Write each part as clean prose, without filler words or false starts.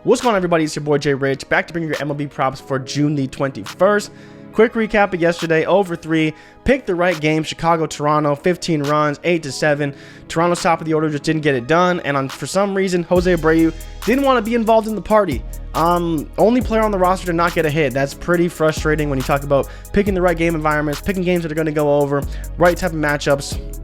What's going on, everybody? It's your boy Jay Rich, back to bring you your MLB props for June the 21st. Quick recap of yesterday: over 3, picked the right game. Chicago, Toronto, 15 runs, 8-7. Toronto's top of the order just didn't get it done, and for some reason, Jose Abreu didn't want to be involved in the party. Only player on the roster to not get a hit. That's pretty frustrating when you talk about picking the right game environments, picking games that are going to go over, right type of matchups.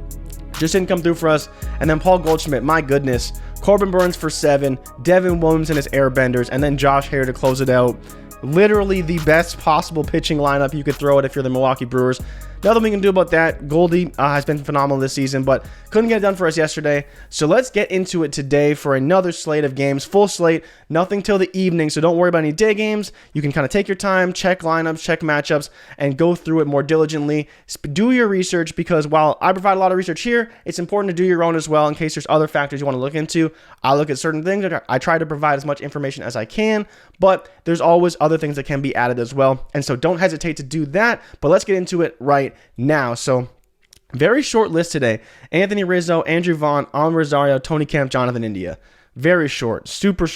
Just didn't come through for us. And then Paul Goldschmidt, my goodness. Corbin Burns for 7, Devin Williams and his airbenders, and then Josh Hader to close it out. Literally the best possible pitching lineup you could throw it if you're the Milwaukee Brewers. Nothing we can do about that. Goldie has been phenomenal this season, but couldn't get it done for us yesterday. So let's get into it today for another slate of games. Full slate, nothing till the evening, so don't worry about any day games. You can kind of take your time, check lineups, check matchups, and go through it more diligently. Do your research, because while I provide a lot of research here, it's important to do your own as well in case there's other factors you want to look into. I look at certain things. I try to provide as much information as I can, but there's always other things that can be added as well. And so don't hesitate to do that, but let's get into it right now. So very short list today: Anthony Rizzo, Andrew Vaughn, Rosario, Tony Kemp, Jonathan India. Very short, super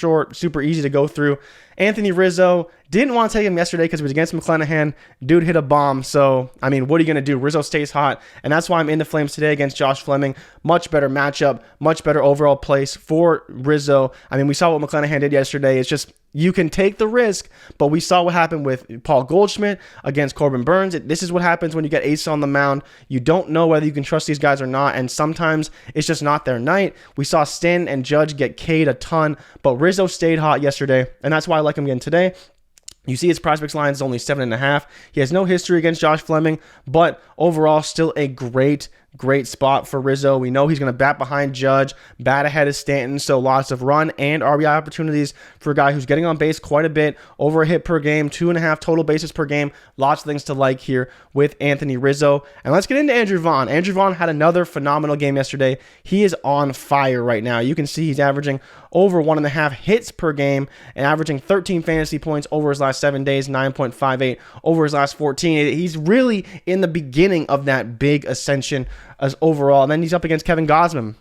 easy to go through. Anthony Rizzo, didn't want to take him yesterday because he was against McClanahan. Dude hit a bomb. So, I mean, what are you going to do? Rizzo stays hot. And that's why I'm in the Flames today against Josh Fleming. Much better matchup, much better overall place for Rizzo. I mean, we saw what McClanahan did yesterday. It's just, you can take the risk, but we saw what happened with Paul Goldschmidt against Corbin Burns. This is what happens when you get ace on the mound. You don't know whether you can trust these guys or not, and sometimes it's just not their night. We saw Stanton and Judge get K'd a ton, but Rizzo stayed hot yesterday, and that's why I like him again today. You see his PRIZEPICKS line is only 7.5. He has no history against Josh Fleming, but overall still a great spot for Rizzo. We know he's going to bat behind Judge, bat ahead of Stanton, so lots of run and RBI opportunities for a guy who's getting on base quite a bit, over a hit per game, 2.5 total bases per game. Lots of things to like here with Anthony Rizzo. And let's get into Andrew Vaughn. Andrew Vaughn had another phenomenal game yesterday. He is on fire right now. You can see he's averaging over 1.5 hits per game and averaging 13 fantasy points over his last 7 days, 9.58 over his last 14. He's really in the beginning of that big ascension as overall. And then he's up against Kevin Gausman.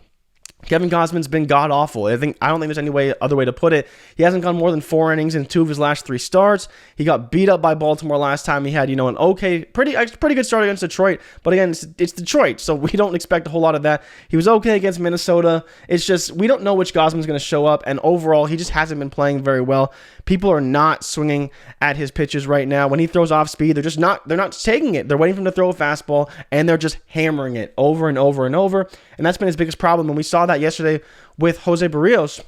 Kevin Gausman's been god-awful. I don't think there's any other way to put it. He hasn't gone more than 4 innings in 2 of his last 3 starts. He got beat up by Baltimore last time. He had, an okay, pretty good start against Detroit. But again, it's Detroit, so we don't expect a whole lot of that. He was okay against Minnesota. It's just, we don't know which Gausman's going to show up, and overall, he just hasn't been playing very well. People are not swinging at his pitches right now. When he throws off speed, they're not taking it. They're waiting for him to throw a fastball, and they're just hammering it over and over and over. And that's been his biggest problem. And we saw that yesterday with Jose Barrios.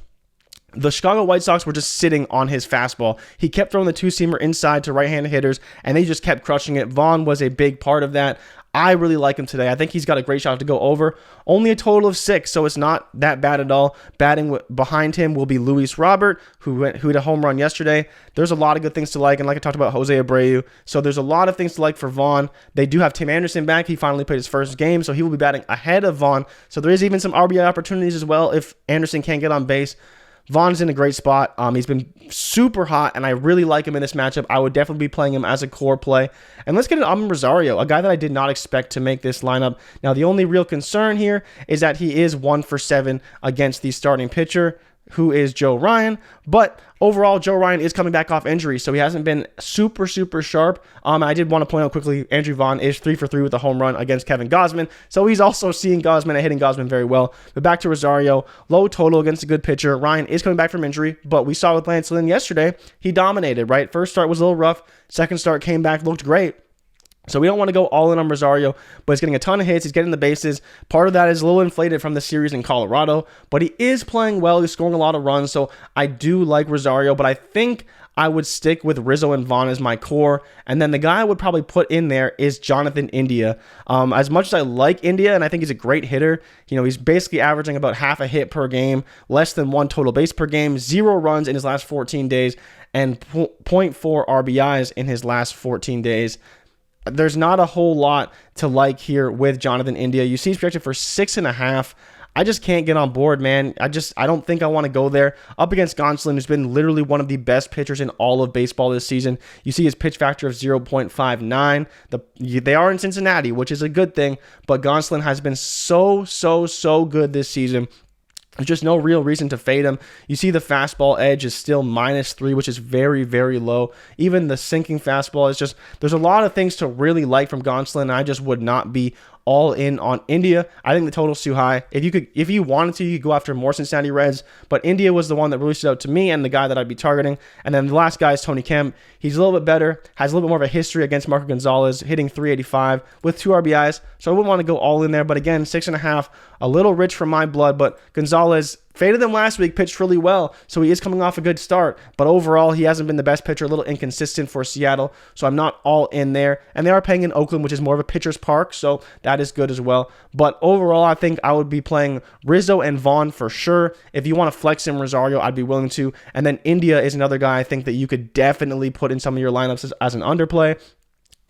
The Chicago White Sox were just sitting on his fastball. He kept throwing the 2-seamer inside to right-handed hitters, and they just kept crushing it. Vaughn was a big part of that. I really like him today. I think he's got a great shot to go over. Only a total of 6, so it's not that bad at all. Batting behind him will be Luis Robert, who hit a home run yesterday. There's a lot of good things to like, and like I talked about, Jose Abreu. So there's a lot of things to like for Vaughn. They do have Tim Anderson back. He finally played his first game, so he will be batting ahead of Vaughn. So there is even some RBI opportunities as well if Anderson can't get on base. Vaughn's in a great spot. He's been super hot, and I really like him in this matchup. I would definitely be playing him as a core play. And let's get into Rosario, a guy that I did not expect to make this lineup. Now, the only real concern here is that he is 1 for 7 against the starting pitcher, who is Joe Ryan. But overall, Joe Ryan is coming back off injury, so he hasn't been super sharp. I did want to point out quickly, Andrew Vaughn is 3 for 3 with a home run against Kevin Gausman, so he's also seeing Gausman and hitting Gausman very well. But back to Rosario, low total against a good pitcher. Ryan is coming back from injury, but we saw with Lance Lynn yesterday, he dominated, right? First start was a little rough. Second start came back, looked great. So we don't want to go all in on Rosario, but he's getting a ton of hits. He's getting the bases. Part of that is a little inflated from the series in Colorado, but he is playing well. He's scoring a lot of runs, so I do like Rosario, but I think I would stick with Rizzo and Vaughn as my core, and then the guy I would probably put in there is Jonathan India. As much as I like India, and I think he's a great hitter, he's basically averaging about half a hit per game, less than 1 total base per game, 0 runs in his last 14 days, and 0.4 RBIs in his last 14 days. There's not a whole lot to like here with Jonathan India. You see he's projected for 6.5. I just can't get on board, man. I don't think I want to go there. Up against Gonsolin, who's been literally one of the best pitchers in all of baseball this season. You see his pitch factor of 0.59. They are in Cincinnati, which is a good thing, but Gonsolin has been so good this season. There's just no real reason to fade him. You see the fastball edge is still -3, which is very, very low. Even the sinking fastball is just, there's a lot of things to really like from Gonsolin, and I just would not be all in on India. I think the total's too high. If you wanted to, you could go after more Cincinnati Reds, but India was the one that really stood out to me and the guy that I'd be targeting. And then the last guy is Tony Kemp. He's a little bit better, has a little bit more of a history against Marco Gonzalez, hitting .385 with 2 RBIs. So I wouldn't want to go all in there, but again, 6.5, a little rich for my blood, but Gonzalez faded him last week, pitched really well, so he is coming off a good start, but overall, he hasn't been the best pitcher, a little inconsistent for Seattle, so I'm not all in there, and they are playing in Oakland, which is more of a pitcher's park, so that is good as well, but overall, I think I would be playing Rizzo and Vaughn for sure. If you want to flex in Rosario, I'd be willing to, and then India is another guy I think that you could definitely put in some of your lineups as an underplay.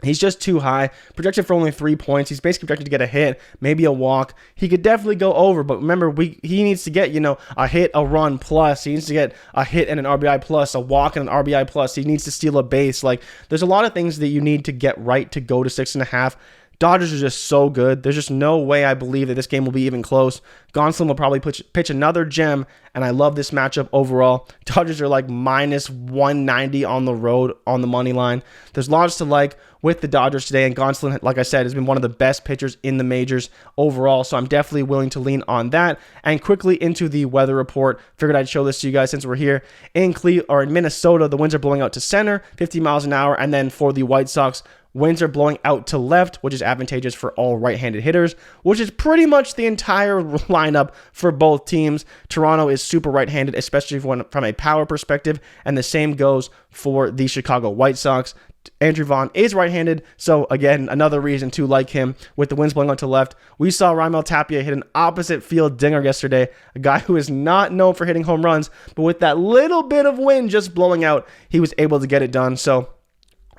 He's just too high, projected for only 3 points. He's basically projected to get a hit, maybe a walk. He could definitely go over, but remember, he needs to get, a hit, a run plus. He needs to get a hit and an RBI plus, a walk and an RBI plus. He needs to steal a base. Like, there's a lot of things that you need to get right to go to 6.5. Dodgers are just so good. There's just no way I believe that this game will be even close. Gonsolin will probably pitch another gem, and I love this matchup overall. Dodgers are like -190 on the road on the money line. There's lots to like with the Dodgers today, and Gonsolin, like I said, has been one of the best pitchers in the majors overall, so I'm definitely willing to lean on that. And quickly into the weather report. Figured I'd show this to you guys since we're here. In Minnesota, the winds are blowing out to center, 50 miles an hour, and then for the White Sox, winds are blowing out to left, which is advantageous for all right-handed hitters, which is pretty much the entire lineup for both teams. Toronto is super right-handed, especially from a power perspective, and the same goes for the Chicago White Sox. Andrew Vaughn is right-handed, so again, another reason to like him with the winds blowing out to left. We saw Raimel Tapia hit an opposite field dinger yesterday, a guy who is not known for hitting home runs, but with that little bit of wind just blowing out, he was able to get it done. So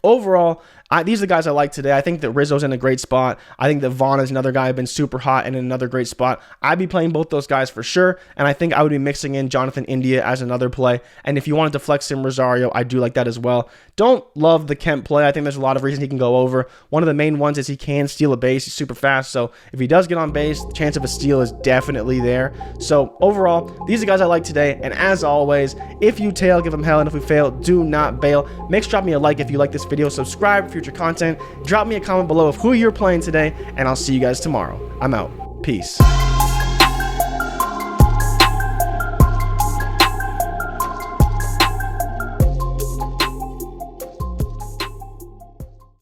overall, these are the guys I like today. I think that Rizzo's in a great spot. I think that Vaughn is another guy who's been super hot and in another great spot. I'd be playing both those guys for sure, and I think I would be mixing in Jonathan India as another play. And if you wanted to flex in Rosario, I do like that as well. Don't love the Kemp play. I think there's a lot of reasons he can go over. One of the main ones is he can steal a base. He's super fast, so if he does get on base, the chance of a steal is definitely there. So overall, these are the guys I like today, and as always, if you tail, give them hell, and if we fail, do not bail. Make sure to drop me a like if you like this video, subscribe for future content, drop me a comment below of who you're playing today, and I'll see you guys tomorrow. I'm out. Peace.